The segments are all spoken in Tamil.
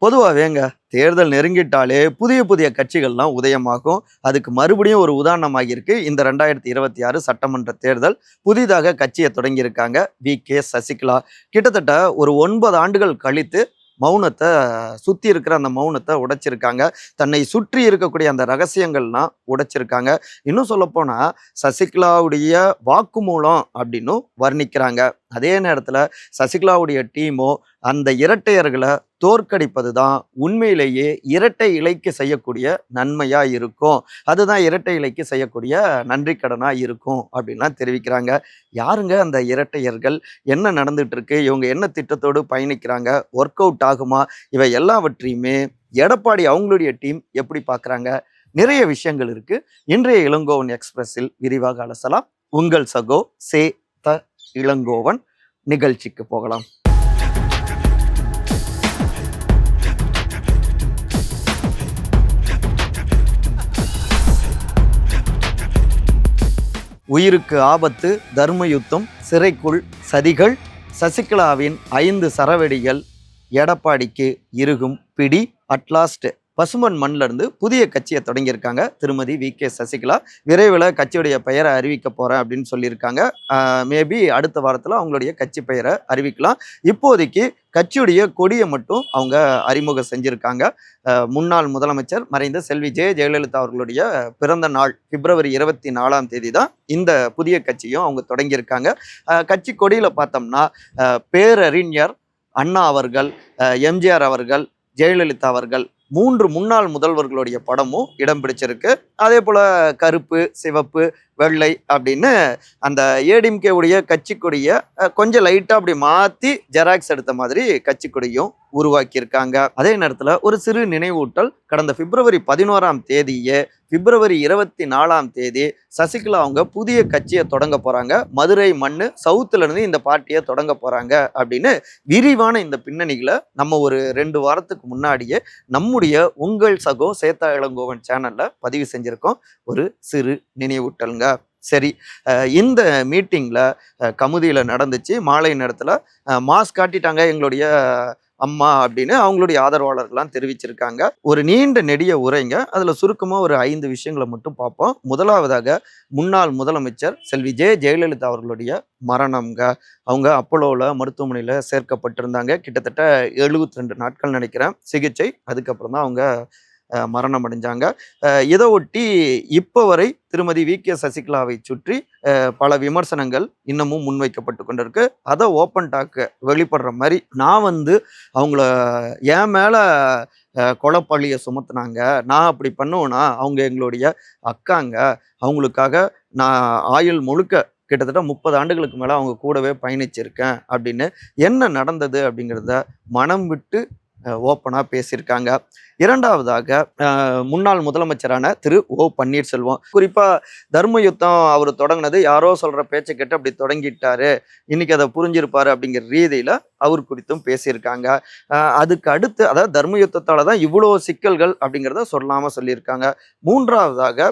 பொதுவாவேங்க தேர்தல் நெருங்கிட்டாலே புதிய புதிய கட்சிகள்லாம் உதயமாகும். அதுக்கு மறுபடியும் ஒரு உதாரணமாகியிருக்கு இந்த 2026 சட்டமன்ற தேர்தல். புதிதாக கட்சிய தொடங்கியிருக்காங்க வி.கே. சசிகலா. கிட்டத்தட்ட ஒரு 9 ஆண்டுகள் கழித்து மௌனத்த சுத்தி இருக்கிற அந்த மௌனத்த உடைச்சிருக்காங்க. தன்னை சுற்றி இருக்கக்கூடிய அந்த ரகசியங்கள்லாம் உடைச்சிருக்காங்க. இன்னும் சொல்லப்போனா சசிகலாவுடைய வாக்குமூலம் அப்படின்னும் வர்ணிக்கிறாங்க. அதே நேரத்துல சசிகலாவுடைய டீமோ அந்த இரட்டையர்களை தோற்கடிப்பது தான் உண்மையிலேயே இரட்டை இலைக்கு செய்யக்கூடிய நன்மையா இருக்கும். அதுதான் இரட்டை இலைக்கு செய்யக்கூடிய நன்றி கடனா இருக்கும் அப்படின்லாம் தெரிவிக்கிறாங்க. யாருங்க அந்த இரட்டையர்கள்? என்ன நடந்துட்டு இருக்கு? இவங்க என்ன திட்டத்தோடு பயணிக்கிறாங்க? ஒர்க் அவுட் ஆகுமா? இவை எல்லாவற்றையுமே எடப்பாடி அவங்களுடைய டீம் எப்படி பார்க்குறாங்க? நிறைய விஷயங்கள் இருக்கு. இன்றைய இளங்கோவன் எக்ஸ்பிரஸில் விரிவாக அலசலாம். உங்கள் சகோ சே த இளங்கோவன். நிகழ்ச்சிக்கு போகலாம். உயிருக்கு ஆபத்து, தர்ம யுத்தம், சிறைக்குள் சதிகள், சசிகலாவின் 5 சரவெடிகள், எடப்பாடிக்கு இறுகும் பிடி. அட்லாஸ்ட் பசுமன் மண்ல இருந்து புதிய கட்சியை தொடங்கியிருக்காங்க திருமதி வி.கே. சசிகலா. விரைவில் கட்சியுடைய பெயரை அறிவிக்க போறேன் அப்படின்னு சொல்லியிருக்காங்க. மேபி அடுத்த வாரத்தில் அவங்களுடைய கட்சி பெயரை அறிவிக்கலாம். இப்போதைக்கு கட்சியுடைய கொடியை மட்டும் அவங்க அறிமுகம் செஞ்சிருக்காங்க. முன்னாள் முதலமைச்சர் மறைந்த செல்வி ஜெயலலிதா அவர்களுடைய பிறந்த நாள் February 24 தான் இந்த புதிய கட்சியும் அவங்க தொடங்கியிருக்காங்க. கட்சி கொடியில பார்த்தோம்னா பேரறிஞர் அண்ணா அவர்கள், எம்ஜிஆர் அவர்கள், ஜெயலலிதா அவர்கள் 3 முன்னாள் முதல்வர்களுடைய படமும் இடம் பிடிச்சிருக்கு. அதே போல கருப்பு, சிவப்பு, வெள்ளை அப்படின்னு அந்த ஏடிஎம்கே உடைய கட்சி கொடியை கொஞ்சம் லைட்டா அப்படி மாத்தி ஜெராக்ஸ் எடுத்த மாதிரி கட்சி கொடியும் உருவாக்கியிருக்காங்க. அதே நேரத்துல ஒரு சிறு நினைவூட்டல். கடந்த February 11 February 24 சசிகலா அவங்க புதிய கட்சியை தொடங்க போறாங்க. மதுரை மண்ணு சவுத்துல இருந்து இந்த பார்ட்டியை தொடங்க போறாங்க அப்படின்னு விரிவான இந்த பின்னணிகளை நம்ம ஒரு 2 வாரத்துக்கு முன்னாடியே நம்முடைய உங்கள் சகோ சேத்தா இளங்கோவன் சேனல்ல பதிவு செஞ்சிருக்கோம். ஒரு சிறு நினைவூட்டலுங்க. சரி, இந்த மீட்டிங்ல கமுதியில நடந்துச்சு. மாலை நேரத்துல மாஸ் காட்டிட்டாங்க எங்களுடைய அம்மா அப்படின்னு அவங்களுடைய ஆதரவாளர்கள்லாம் தெரிவிச்சிருக்காங்க. ஒரு நீண்ட நெடிய உரைங்க. அதுல சுருக்கமா ஒரு 5 விஷயங்களை மட்டும் பார்ப்போம். முதலாவதாக முன்னாள் முதலமைச்சர் செல்வி ஜெயலலிதா அவர்களுடைய மரணம்ங்க. அவங்க அப்போலோல மருத்துவமனையில சேர்க்கப்பட்டிருந்தாங்க. கிட்டத்தட்ட 72 நாட்கள் நினைக்கிறேன் சிகிச்சை. அதுக்கப்புறம் தான் அவங்க மரணம் அடைஞ்சாங்க. இதை ஒட்டி இப்போ வரை திருமதி வி.கே. சசிகலாவை சுற்றி பல விமர்சனங்கள் இன்னமும் முன்வைக்கப்பட்டு கொண்டிருக்கு. அதை ஓப்பன் டாக்கு வெளிப்படுற மாதிரி நான் அவங்கள என் மேல கொலைப்பழியை சுமத்துனாங்க, நான் அப்படி பண்ணுவேன்னா அவங்க எங்களுடைய அக்காங்க, அவங்களுக்காக நான் ஆயுள் முழுக்க கிட்டத்தட்ட 30 ஆண்டுகளுக்கு மேலே அவங்க கூடவே பயணிச்சிருக்கேன் அப்படின்னு என்ன நடந்தது அப்படிங்கிறத மனம் விட்டு ஓப்பனாக பேசியிருக்காங்க. இரண்டாவதாக முன்னாள் முதலமைச்சரான திரு ஓ.பன்னீர்செல்வம். குறிப்பாக தர்ம யுத்தம் அவர் தொடங்கினது யாரோ சொல்கிற பேச்சை கேட்டு அப்படி தொடங்கிட்டாரு, இன்னைக்கு அதை புரிஞ்சிருப்பாரு அப்படிங்கிற ரீதியில் அவர் குறித்தும் பேசியிருக்காங்க. அதுக்கு அடுத்து அதாவது தர்ம யுத்தத்தால் தான் இவ்வளோ சிக்கல்கள் அப்படிங்கிறத சொல்லாமல் சொல்லியிருக்காங்க. மூன்றாவதாக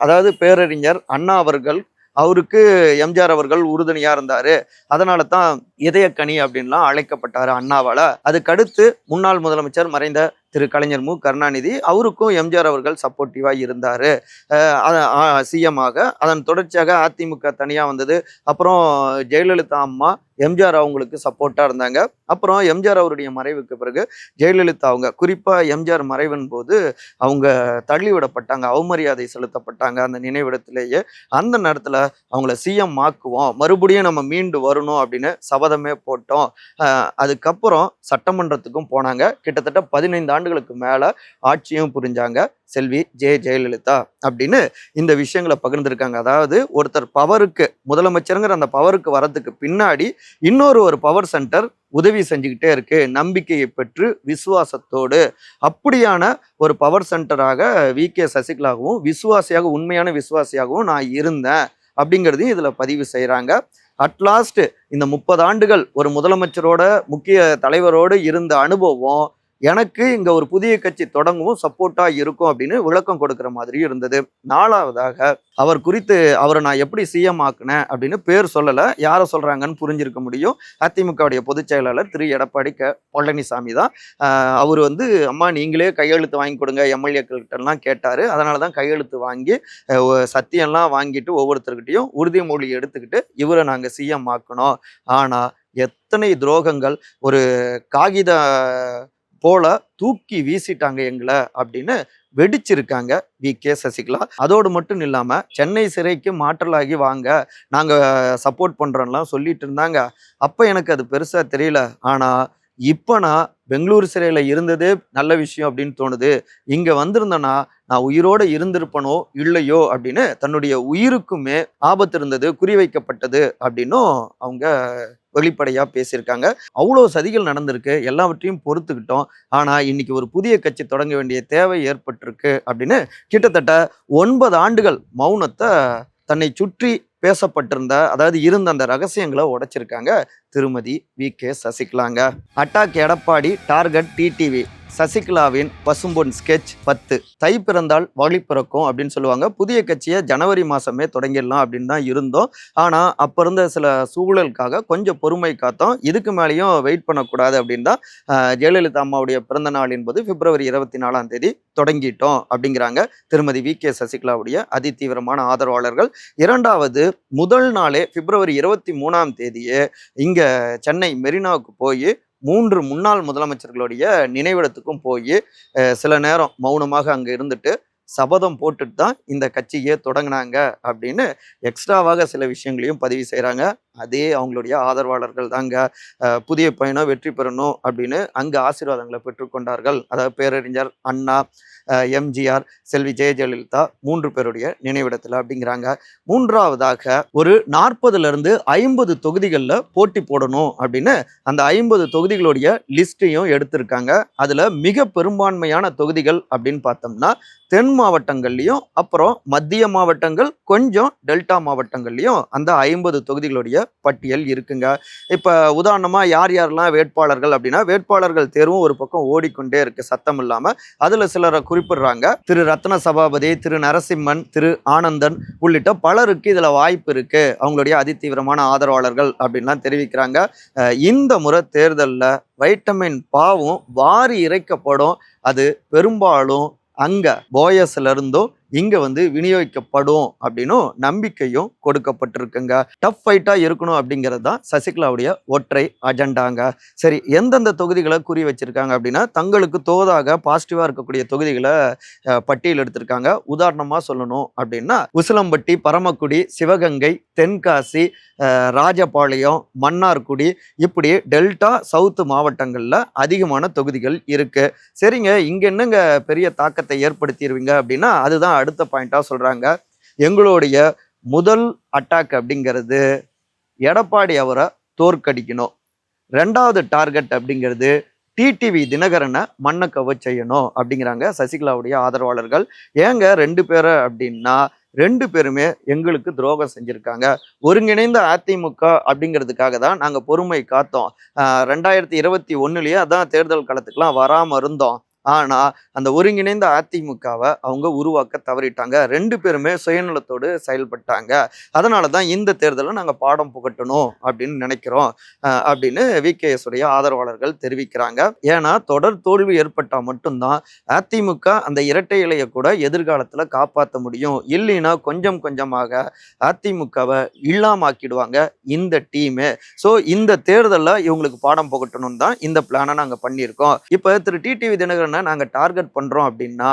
அதாவது பேரறிஞர் அண்ணா அவர்கள், அவருக்கு எம்ஜிஆர் அவர்கள் உறுதுணையா இருந்தாரு, அதனால தான் இதயக்கனி அப்படின்லாம் அழைக்கப்பட்டாரு அண்ணாவால. அதுக்கடுத்து முன்னாள் முதலமைச்சர் மறைந்த திரு கலைஞர் கருணாநிதி, அவருக்கும் எம்ஜிஆர் அவர்கள் சப்போர்ட்டிவா இருந்தாரு சிஎம் ஆக. அதன் தொடர்ச்சியாக அதிமுக தனியா வந்தது. அப்புறம் ஜெயலலிதா அம்மா எம்ஜிஆர் அவங்களுக்கு சப்போர்ட்டா இருந்தாங்க. அப்புறம் எம்ஜிஆர் அவருடைய மறைவுக்கு பிறகு ஜெயலலிதா அவங்க குறிப்பா எம்ஜிஆர் மறைவின் போது அவங்க தள்ளிவிடப்பட்டாங்க, அவமரியாதை செலுத்தப்பட்டாங்க அந்த நினைவிடத்திலேயே. அந்த நேரத்துல அவங்கள சிஎம் ஆக்குவோம், மறுபடியும் நம்ம மீண்டு வரணும் அப்படின்னு சபதமே போட்டோம். அதுக்கப்புறம் சட்டமன்றத்துக்கும் போனாங்க. கிட்டத்தட்ட 15 ஆண்டுகளுக்கு மேல ஆட்சியும் புரிஞ்சாங்க செல்வி ஜெயலலிதா அப்படின்னு இந்த விஷயங்களை பகிர்ந்திருக்காங்க. அதாவது ஒருத்தர் பவருக்கு முதலமைச்சருங்கிற அந்த பவருக்கு வரதுக்கு பின்னாடி இன்னொரு பவர் சென்டர் உதவி செஞ்சுக்கிட்டே இருக்கு, நம்பிக்கையை பெற்று விசுவாசத்தோடு. அப்படியான ஒரு பவர் சென்டராக வி.கே. சசிகலாவும் விசுவாசியாக, உண்மையான விசுவாசியாகவும் நான் இருந்தேன் அப்படிங்கிறதையும் இதுல பதிவு செய்யறாங்க. அட்லாஸ்ட் இந்த 30 ஆண்டுகள் ஒரு முதலமைச்சரோட முக்கிய தலைவரோடு இருந்த அனுபவம் எனக்கு இங்க ஒரு புதிய கட்சி தொடங்கவும் சப்போர்ட்டா இருக்கும் அப்படின்னு விளக்கம் கொடுக்கிற மாதிரியும் இருந்தது. 4வதாக அவர் குறித்து அவரை நான் எப்படி சிஎம் ஆக்குனேன் அப்படின்னு பேர் சொல்லல, யாரை சொல்றாங்கன்னு புரிஞ்சிருக்க முடியும். அதிமுகவுடைய பொதுச் செயலாளர் திரு எடப்பாடி பழனிசாமி தான். அவர் வந்து அம்மா நீங்களே கையெழுத்து வாங்கி கொடுங்க எம்எல்ஏக்கள்கிட்ட எல்லாம் கேட்டாரு. அதனாலதான் கையெழுத்து வாங்கி சத்தியம்லாம் வாங்கிட்டு ஒவ்வொருத்தர்கிட்டையும் உறுதிமொழி எடுத்துக்கிட்டு இவரை நாங்க சிஎம் ஆக்கணும். ஆனா எத்தனை துரோகங்கள் ஒரு காகித போல தூக்கி வீசிட்டாங்க எங்களை அப்படின்னு வெடிச்சிருக்காங்க வி.கே. சசிகலா. அதோடு மட்டும் இல்லாம சென்னை சிறைக்கு மாற்றலாகி வாங்க நாங்க சப்போர்ட் பண்றோம்லாம் சொல்லிட்டு இருந்தாங்க. அப்ப எனக்கு அது பெருசா தெரியல. ஆனா இப்ப நான் பெங்களூரு சிறையில இருந்ததே நல்ல விஷயம் அப்படின்னு தோணுது. இங்க வந்திருந்தேன்னா நான் உயிரோட இருந்திருப்பனோ இல்லையோ அப்படின்னு தன்னுடைய உயிருக்குமே ஆபத்து இருந்தது, குறிவைக்கப்பட்டது அப்படின்னும் அவங்க வெளிப்படையா பேசியிருக்காங்க. அவ்வளோ சதிகள் நடந்திருக்கு, எல்லாவற்றையும் பொறுத்துக்கிட்டோம். ஆனா இன்னைக்கு ஒரு புதிய கட்சி தொடங்க வேண்டிய தேவை ஏற்பட்டிருக்கு அப்படின்னு கிட்டத்தட்ட 9 ஆண்டுகள் மௌனத்தை தன்னை சுற்றி பேசப்பட்டிருந்த அதாவது இருந்த அந்த ரகசியங்களை உடைச்சிருக்காங்க திருமதி வி.கே. சசிகலாங்க. அட்டாக் எடப்பாடி டார்கெட் டிடிவி சசிகலாவின் பசும்பொன் ஸ்கெட்ச் 10 தை பிறந்தால் வழி பிறக்கும் அப்படின்னு சொல்லுவாங்க. புதிய கட்சியை ஜனவரி மாசமே தொடங்கிடலாம் அப்படின்னு தான் இருந்தோம். ஆனா அப்ப இருந்த சில சூழலுக்காக கொஞ்சம் பொறுமை காத்தோம். இதுக்கு மேலேயும் வெயிட் பண்ணக்கூடாது அப்படின்னு தான் ஜெயலலிதா அம்மாவுடைய பிறந்த நாளின் போது பிப்ரவரி 24ஆம் தேதி தொடங்கிட்டோம் அப்படிங்கிறாங்க திருமதி வி.கே. சசிகலாவுடைய அதிதீவிரமான ஆதரவாளர்கள். இரண்டாவது முதல் நாளே பிப்ரவரி 23ஆம் தேதியே இங்க சென்னை மெரினாவுக்கு போய் 3 முன்னாள் முதலமைச்சர்களுடைய நினைவிடத்துக்கும் போய் சில நேரம் மௌனமாக அங்க இருந்துட்டு சபதம் போட்டுட்டு தான் இந்த கட்சியே தொடங்கினாங்க அப்படின்னு எக்ஸ்ட்ராவாக சில விஷயங்களையும் பதிவு செய்கிறாங்க. அதே அவங்களுடைய ஆதரவாளர்கள் தாங்க புதிய பயணம் வெற்றி பெறணும் அப்படின்னு அங்கே ஆசீர்வாதங்களை பெற்றுக்கொண்டார்கள். அதாவது பேரறிஞர் அண்ணா, எம்ஜிஆர், செல்வி ஜெயலலிதா 3 பேருடைய நினைவிடத்தில் அப்படிங்கிறாங்க. மூன்றாவதாக ஒரு 40லிருந்து 50 தொகுதிகளில் போட்டி போடணும் அப்படின்னு அந்த 50 தொகுதிகளுடைய லிஸ்ட்டையும் எடுத்திருக்காங்க. அதில் மிக பெரும்பான்மையான தொகுதிகள் அப்படின்னு பார்த்தோம்னா தென் மாவட்டங்கள்லையும் அப்புறம் மத்திய மாவட்டங்கள் கொஞ்சம் டெல்டா மாவட்டங்கள்லையும் அந்த 50 தொகுதிகளுடைய பட்டியல் இருக்குங்க. இப்போ உதாரணமாக யார் யாரெல்லாம் வேட்பாளர்கள் அப்படின்னா வேட்பாளர்கள் தேர்வும் ஒரு பக்கம் ஓடிக்கொண்டே இருக்கு சத்தம் இல்லாமல். அதில் சிலரை குறிப்பிடுறாங்க. திரு ரத்ன சபாபதி, திரு நரசிம்மன், திரு ஆனந்தன் உள்ளிட்ட பலருக்கு இதில் வாய்ப்பு இருக்கு, அவங்களுடைய அதிதீவிரமான ஆதரவாளர்கள் அப்படின்லாம் தெரிவிக்கிறாங்க. இந்த முறை தேர்தலில் வைட்டமின் பாவும் வாரி இறைக்கப்படும். அது பெரும்பாலும் அங்க போயஸ்ல இருந்தும் இங்க வந்து விநியோகிக்கப்படும் அப்படின்னும் நம்பிக்கையும் கொடுக்கப்பட்டிருக்குங்க. டஃப் ஃபைட்டா இருக்கணும் அப்படிங்கிறது தான் சசிகலாவுடைய ஒற்றை அஜெண்டாங்க. சரி, எந்தெந்த தொகுதிகளை குறி வச்சிருக்காங்க அப்படின்னா தங்களுக்கு தோதாக பாசிட்டிவா இருக்கக்கூடிய தொகுதிகளை பட்டியல் எடுத்திருக்காங்க. உதாரணமா சொல்லணும் அப்படின்னா உசிலம்பட்டி, பரமக்குடி, சிவகங்கை, தென்காசி, ராஜபாளையம், மன்னார்குடி, இப்படி டெல்டா சவுத் மாவட்டங்கள்ல அதிகமான தொகுதிகள் இருக்கு. சரிங்க, இங்க என்னங்க பெரிய தாக்கத்தை ஏற்படுத்திடுவீங்க அப்படின்னா அதுதான் அடுத்த பாயிண்டா சொல்றாங்க. எங்களுடைய முதல் அட்டாக் அப்படிங்கிறது எடப்பாடி அவரை தோற்கடிக்கணும். 2வது டார்கெட் அப்படிங்கிறது டிடிவி தினகரனை மண்ணை கவ செய்யணும் அப்படிங்கிறாங்க சசிகலாவுடைய ஆதரவாளர்கள். ஏங்க 2 பேரை அப்படின்னா 2 பேருமே எங்களுக்கு துரோகம் செஞ்சிருக்காங்க. ஒருங்கிணைந்த அதிமுக அப்படிங்கிறதுக்காக தான் நாங்கள் பொறுமை காத்தோம். 2021 அதான் தேர்தல் களத்துக்குலாம் வராமல் இருந்தோம். ஆனா அந்த ஒருங்கிணைந்த அதிமுகவை அவங்க உருவாக்க தவறிட்டாங்க. 2 பேருமே சுயநலத்தோடு செயல்பட்டாங்க. அதனாலதான் இந்த தேர்தலை நாங்க பாடம் புகட்டணும் அப்படின்னு நினைக்கிறோம் அப்படின்னு வி.கே.எஸ் உடைய ஆதரவாளர்கள் தெரிவிக்கிறாங்க. ஏன்னா தொடர் தோல்வி ஏற்பட்டா மட்டும்தான் அதிமுக அந்த இரட்டை இலையை கூட எதிர்காலத்துல காப்பாற்ற முடியும். இல்லைன்னா கொஞ்சம் கொஞ்சமாக அதிமுகவை இல்லாமாக்கிடுவாங்க இந்த டீமே. ஸோ இந்த தேர்தலில் இவங்களுக்கு பாடம் புகட்டணும் தான் இந்த பிளானை நாங்க பண்ணியிருக்கோம். இப்ப திரு டிடிவி தினகரன் நாங்க டார்கெட் பண்றோம் அப்படின்னா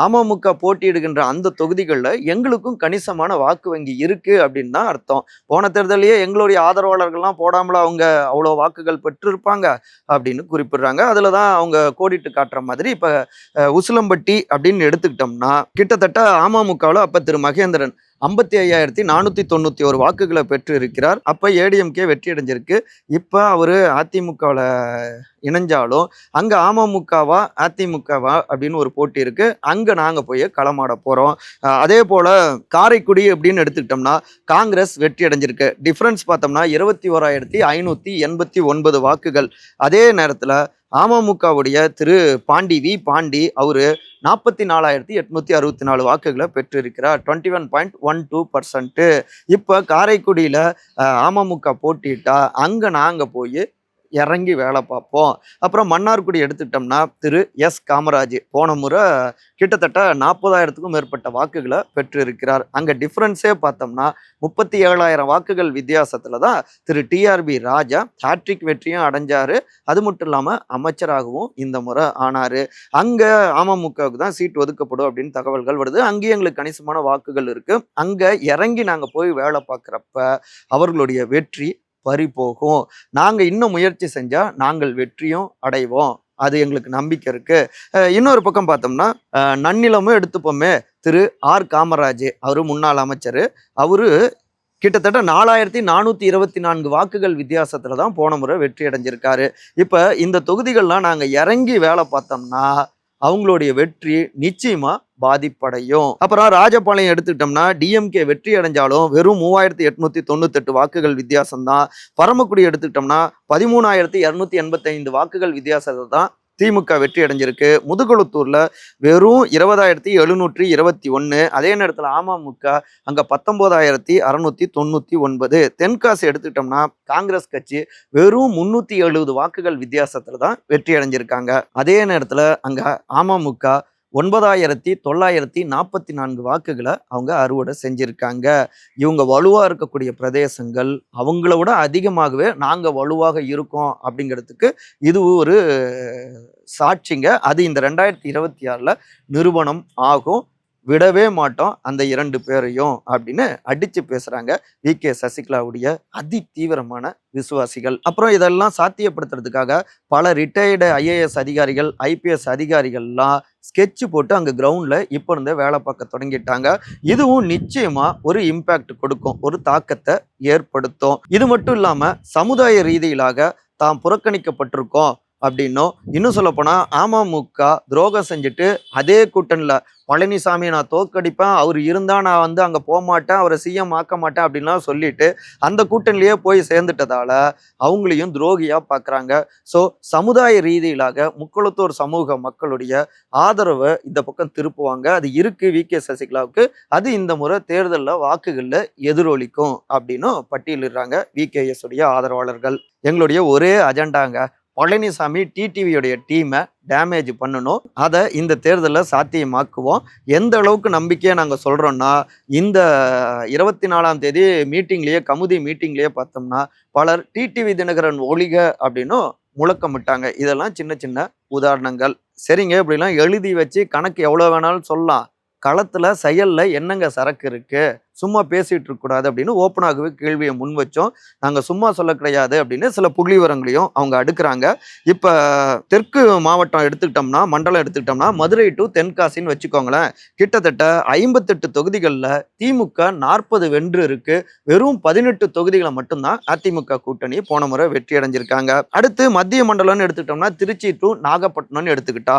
அமமுக போட்டியிடுகின்ற அந்த தொகுதிகளில் எங்களுக்கும் கணிசமான வாக்கு வங்கி இருக்கு அப்படின்னு தான் அர்த்தம். போன தேர்தலையே எங்களுடைய ஆதரவாளர்கள்லாம் போடாமல அவங்க அவ்வளோ வாக்குகள் பெற்றிருப்பாங்க அப்படின்னு குறிப்பிடுறாங்க. அதுலதான் அவங்க கோடிட்டு காட்டுற மாதிரி இப்ப உசிலம்பட்டி அப்படின்னு எடுத்துக்கிட்டோம்னா கிட்டத்தட்ட அமமுகவில் அப்ப திரு மகேந்திரன் 55,491 வாக்குகளை பெற்று இருக்கிறார். அப்ப ஏடிஎம்கே வெற்றி அடைஞ்சிருக்கு. இப்ப அவரு அதிமுகவில் இணைஞ்சாலும் அங்க அமமுகவா அதிமுகவா அப்படின்னு ஒரு போட்டி இருக்கு. அங்க நாங்க போய் களமாட போறோம். அதே போல காரைக்குடி அப்படின்னு எடுத்துக்கிட்டோம்னா காங்கிரஸ் வெற்றி அடைஞ்சிருக்கு. டிஃபரன்ஸ் பார்த்தோம்னா 21,589 வாக்குகள். அதே நேரத்துல அமமுகவுடைய திரு பாண்டி அவரு 44,864 வாக்குகளை பெற்றிருக்கிறார். 21.12%. இப்ப காரைக்குடியில அமமுக போட்டிட்டா அங்க நாங்க போய் இறங்கி வேலை பார்ப்போம். அப்புறம் மன்னார்குடி எடுத்துட்டோம்னா திரு எஸ் காமராஜ் போன முறை கிட்டத்தட்ட 40,000க்கும் மேற்பட்ட வாக்குகளை பெற்றிருக்கிறார். அங்க டிஃபரன்ஸே பார்த்தோம்னா 37,000 வாக்குகள் வித்தியாசத்துல தான் திரு டிஆர்பி ராஜா ஹேட்ரிக் வெற்றியும் அடைஞ்சாரு. அது மட்டும் இல்லாம அமைச்சராகவும் இந்த முறை ஆனாரு. அங்க அமமுகவுக்கு தான் சீட் ஒதுக்கப்படும் அப்படின்னு தகவல்கள் வருது. அங்கேயும் எங்களுக்கு கணிசமான வாக்குகள் இருக்கு. அங்க இறங்கி நாங்க போய் வேலை பார்க்குறப்ப அவர்களுடைய வெற்றி பறிபோகும். நாங்க இன்னும் முயற்சி செஞ்சா நாங்கள் வெற்றியும் அடைவோம். அது எங்களுக்கு நம்பிக்கை இருக்கு. இன்னொரு பக்கம் பார்த்தோம்னா நன்னிலமும் எடுத்துப்போமே, திரு ஆர் காமராஜ் அவரு முன்னாள் அமைச்சர். அவரு கிட்டத்தட்ட 4,424 வாக்குகள் வித்தியாசத்துல தான் போன முறை வெற்றி அடைஞ்சிருக்காரு. இப்ப இந்த தொகுதிகள்லாம் நாங்க இறங்கி வேலை பார்த்தோம்னா அவங்களுடைய வெற்றி நிச்சயமா பாதிப்படையும். அப்புறம் ராஜபாளையம் எடுத்துக்கிட்டோம்னா டிஎம்கே வெற்றி அடைஞ்சாலும் வெறும் 3,898 வாக்குகள் வித்தியாசம் தான். பரமக்குடி எடுத்துக்கிட்டோம்னா 13,285 வாக்குகள் வித்தியாசத்தை தான் திமுக வெற்றி அடைஞ்சிருக்கு. முதுகுளத்தூர்ல வெறும் 20,721. அதே நேரத்தில் அமமுக அங்க 19,699. தென்காசி எடுத்துக்கிட்டோம்னா காங்கிரஸ் கட்சி வெறும் 370 வாக்குகள் வித்தியாசத்துல தான் வெற்றி அடைஞ்சிருக்காங்க. அதே நேரத்துல அங்க அமமுக 9,944 வாக்குகளை அவங்க அறுவடை செஞ்சிருக்காங்க. இவங்க வலுவா இருக்கக்கூடிய பிரதேசங்கள் அவங்கள விட அதிகமாகவே நாங்க வலுவாக இருக்கோம் அப்படிங்கிறதுக்கு இது ஒரு சாட்சிங்க. அது இந்த 2026ல நிரூபணம் ஆகும். விடவே மாட்டோம் அந்த 2 பேரையும் அப்படின்னு அடிச்சு பேசுறாங்க வி.கே. சசிகலாவுடைய அதி தீவிரமான விசுவாசிகள். அப்புறம் இதெல்லாம் சாத்தியப்படுத்துறதுக்காக பல ரிட்டையர்டு ஐஏஎஸ் அதிகாரிகள், ஐபிஎஸ் அதிகாரிகள்லாம் ஸ்கெட்ச் போட்டு அங்க கிரவுண்ட்ல இப்ப இருந்தே வேலை பார்க்க தொடங்கிட்டாங்க. இதுவும் நிச்சயமா ஒரு இம்பாக்ட் கொடுக்கும், ஒரு தாக்கத்தை ஏற்படுத்தும். இது மட்டும் இல்லாம சமுதாய ரீதியிலாக தாம் புறக்கணிக்கப்பட்டிருக்கோம் அப்படின்னும், இன்னும் சொல்ல போனா அமமுக துரோகம் செஞ்சுட்டு அதே கூட்டணியில பழனிசாமி நான் தோற்கடிப்பேன், அவர் இருந்தா நான் அங்க போக மாட்டேன், அவரை சிஎம் ஆக்க மாட்டேன் அப்படின்லாம் சொல்லிட்டு அந்த கூட்டணிலேயே போய் சேர்ந்துட்டதால அவங்களையும் துரோகியா பாக்குறாங்க. ஸோ சமுதாய ரீதியிலாக முக்குளத்தூர் சமூக மக்களுடைய ஆதரவை இந்த பக்கம் திருப்புவாங்க. அது இருக்கு வி.கே. சசிகலாவுக்கு. அது இந்த முறை தேர்தலில் வாக்குகள்ல எதிரொலிக்கும் அப்படின்னு பட்டியலிடுறாங்க வி.கே.எஸ் உடைய ஆதரவாளர்கள். எங்களுடைய ஒரே அஜெண்டாங்க, பழனிசாமி டிடிவியோடைய டீமை டேமேஜ் பண்ணணும். அதை இந்த தேர்தலில் சாத்தியமாக்குவோம். எந்த அளவுக்கு நம்பிக்கையை நாங்கள் சொல்கிறோன்னா, இந்த 24ஆம் தேதி மீட்டிங்லேயே கமுதி மீட்டிங்லேயே பார்த்தோம்னா பலர் டிடிவி தினகரன் ஒழிக அப்படின்னும் முழக்கமிட்டாங்க. இதெல்லாம் சின்ன சின்ன உதாரணங்கள். சரிங்க, இப்படிலாம் எழுதி வச்சு கணக்கு எவ்வளோ வேணாலும் சொல்லலாம். களத்துல செயல்ல என்னங்க சரக்கு இருக்கு, சும்மா பேசிட்டு இருக்க கூடாது அப்படின்னு ஓப்பனாகவே கேள்வியை முன் வச்சோம். நாங்க சும்மா சொல்ல கிடையாது அப்படின்னு சில புள்ளிவரங்களையும் அவங்க அடுக்குறாங்க. இப்ப தெற்கு மாவட்டம் எடுத்துக்கிட்டோம்னா, மண்டலம் எடுத்துக்கிட்டோம்னா மதுரை டு தென்காசின்னு வச்சுக்கோங்களேன். கிட்டத்தட்ட 58 தொகுதிகளில் திமுக 40 வென்று இருக்கு. வெறும் 18 தொகுதிகளை மட்டும்தான் அதிமுக கூட்டணி போன முறை வெற்றி அடைஞ்சிருக்காங்க. அடுத்து மத்திய மண்டலம்னு எடுத்துக்கிட்டோம்னா திருச்சி டு நாகப்பட்டினம்னு எடுத்துக்கிட்டா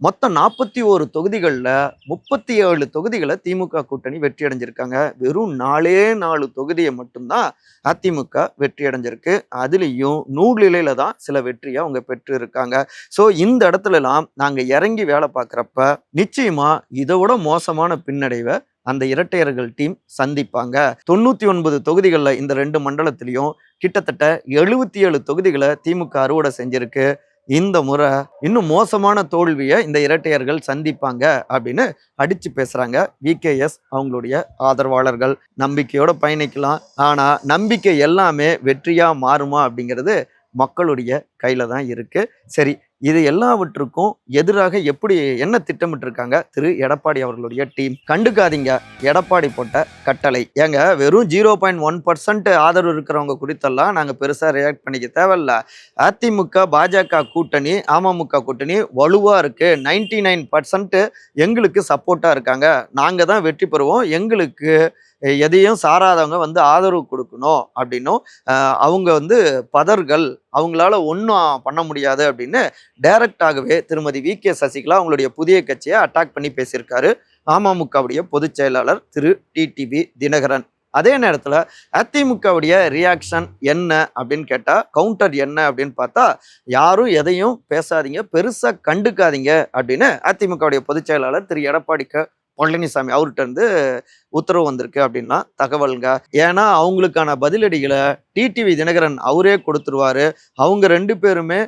மொத்தம் 41 தொகுதிகளில் 37 தொகுதிகளை திமுக கூட்டணி வெற்றி அடைஞ்சிருக்காங்க. வெறும் 4 தொகுதியை மட்டும்தான் அதிமுக வெற்றி அடைஞ்சிருக்கு. அதுலேயும் நூலிலையில தான் சில வெற்றியை அவங்க பெற்று இருக்காங்க. ஸோ இந்த இடத்துல எல்லாம் நாங்கள் இறங்கி வேலை பார்க்குறப்ப நிச்சயமா இதை விட மோசமான பின்னடைவை அந்த இரட்டையர்கள் டீம் சந்திப்பாங்க. 99 தொகுதிகளில் இந்த 2 மண்டலத்திலையும் கிட்டத்தட்ட 77 தொகுதிகளை திமுக அறுவடை செஞ்சிருக்கு. இந்த முறை இன்னும் மோசமான தோல்வியை இந்த இரட்டையர்கள் சந்திப்பாங்க அப்படின்னு அடிச்சு பேசுறாங்க வி.கே.எஸ் அவங்களுடைய ஆதரவாளர்கள். நம்பிக்கையோட பயணிக்கலாம், ஆனா நம்பிக்கை எல்லாமே வெற்றியா மாறுமா அப்படிங்கிறது மக்களுடைய கையில தான் இருக்கு. சரி, இது எல்லாவற்றுக்கும் எதிராக என்ன திட்டமிட்டிருக்காங்க திரு எடப்பாடி அவர்களுடைய டீம்? கண்டுக்காதீங்க, எடப்பாடி போட்ட கட்டளை. ஏங்க, வெறும் 0.1% ஆதரவு இருக்கிறவங்க குறித்தெல்லாம் நாங்க பெருசா ரியாக்ட் பண்ணிக்க தேவையில்ல. அதிமுக பாஜக கூட்டணி, அமமுக கூட்டணி வலுவா இருக்கு. 99% எங்களுக்கு சப்போர்ட்டா இருக்காங்க. நாங்க தான் வெற்றி பெறுவோம். எங்களுக்கு எதையும் சாராதவங்க ஆதரவு கொடுக்கணும் அப்படின்னும், அவங்க பதர்கள், அவங்களால ஒன்றும் பண்ண முடியாது அப்படின்னு டைரக்டாகவே திருமதி வி.கே. சசிகலா அவங்களுடைய புதிய கட்சியை அட்டாக் பண்ணி பேசியிருக்காரு அமமுகவுடைய பொதுச் செயலாளர் திரு டிடிவி தினகரன். அதே நேரத்துல அதிமுகவுடைய ரியாக்ஷன் என்ன அப்படின்னு கேட்டா, கவுண்டர் என்ன அப்படின்னு பார்த்தா, யாரும் எதையும் பேசாதீங்க, பெருசா கண்டுக்காதீங்க அப்படின்னு அதிமுகவுடைய பொதுச் செயலாளர் திரு எடப்பாடி பழனிசாமி அவர்கிட்ட இருந்து உத்தரவு வந்திருக்கு அப்படின்னா தகவல்ங்க. ஏன்னா அவங்களுக்கான பதிலடிகளை டிடிவி தினகரன் அவரே கொடுத்துருவாரு. அவங்க 2 பேருமே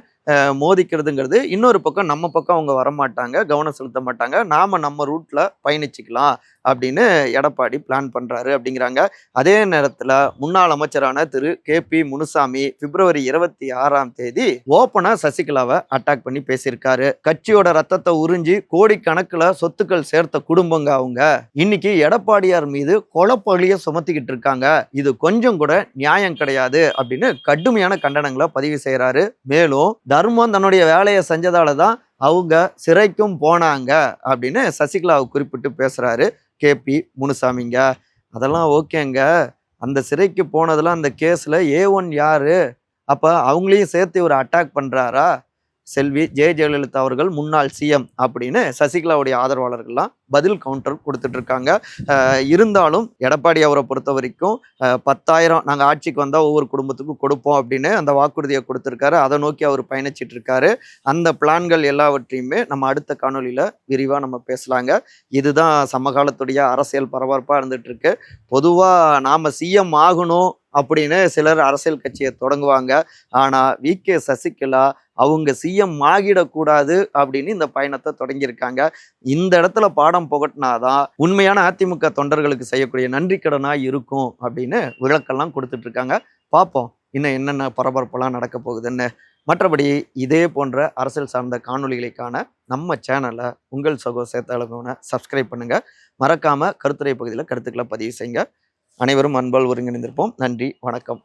மோதிக்கிறதுங்கிறது இன்னொரு பக்கம் நம்ம பக்கம் அவங்க வரமாட்டாங்க, கவனம் செலுத்த மாட்டாங்க. நாம நம்ம ரூட்ல பயணிச்சுக்கலாம் அப்படின்னு எடப்பாடி பிளான் பண்றாரு அப்படிங்கிறாங்க. அதே நேரத்துல முன்னாள் அமைச்சரான திரு KP முனுசாமி பிப்ரவரி 26ஆம் தேதி ஓப்பனா சசிகலாவை அட்டாக் பண்ணி பேசியிருக்காரு. கட்சியோட ரத்தத்தை உறிஞ்சி கோடிக்கணக்குல சொத்துக்கள் சேர்த்த குடும்பங்க அவங்க. இன்னைக்கு எடப்பாடியார் மீது கொலைப்பழிய சுமத்திக்கிட்டு இருக்காங்க. இது கொஞ்சம் கூட நியாயம் கிடையாது அப்படின்னு கடுமையான கண்டனங்களை பதிவு செய்யறாரு. மேலும் தர்மம் தன்னுடைய வேலையை செஞ்சதால தான் அவங்க சிறைக்கும் போனாங்க அப்படின்னு சசிகலாவை குறிப்பிட்டு பேசுறாரு KP முனுசாமிங்க. அதெல்லாம் ஓகேங்க, அந்த சிறைக்கு போனதெல்லாம் அந்த கேஸ்ல A1 யாரு? அப்ப அவங்களையும் சேர்த்து ஒரு அட்டாக் பண்றாரா? செல்வி ஜெயலலிதா அவர்கள் முன்னாள் சிஎம் அப்படின்னு சசிகலாவுடைய ஆதரவாளர்கள்லாம் பதில் கவுண்டர் கொடுத்துட்டு இருக்காங்க. இருந்தாலும் எடப்பாடி அவரை பொறுத்த வரைக்கும் 10,000 நாங்கள் ஆட்சிக்கு வந்தால் ஒவ்வொரு குடும்பத்துக்கும் கொடுப்போம் அப்படின்னு அந்த வாக்குறுதியை கொடுத்துருக்காரு. அதை நோக்கி அவர் பயணிச்சிட்டு இருக்காரு. அந்த பிளான்கள் எல்லாவற்றையுமே நம்ம அடுத்த காணொலியில் விரிவாக நம்ம பேசலாங்க. இதுதான் சமகாலத்துடைய அரசியல் பரபரப்பாக இருந்துட்டு இருக்கு. பொதுவாக நாம் சிஎம் ஆகணும் அப்படின்னு சிலர் அரசியல் கட்சியை தொடங்குவாங்க. ஆனால் VK சசிகலா அவங்க சிஎம் ஆகிடக்கூடாது அப்படின்னு இந்த பயணத்தை தொடங்கியிருக்காங்க. இந்த இடத்துல பாடம் புகட்டினாதான் உண்மையான அதிமுக தொண்டர்களுக்கு செய்யக்கூடிய நன்றி கடனா இருக்கும் அப்படின்னு விளக்கெல்லாம் கொடுத்துட்டு இருக்காங்க. பார்ப்போம் இன்னும் என்னென்ன பரபரப்பெல்லாம் நடக்க போகுதுன்னு. மற்றபடி இதே போன்ற அரசியல் சார்ந்த காணொலிகளுக்கான நம்ம சேனலை உங்கள் சகோ சேத்தாளகோனை சப்ஸ்கிரைப் பண்ணுங்க. மறக்காம கருத்துரை பகுதியில் கருத்துக்களை பதிவு செய்யுங்க. அனைவரும் அன்பால் ஒருங்கிணைந்திருப்போம். நன்றி, வணக்கம்.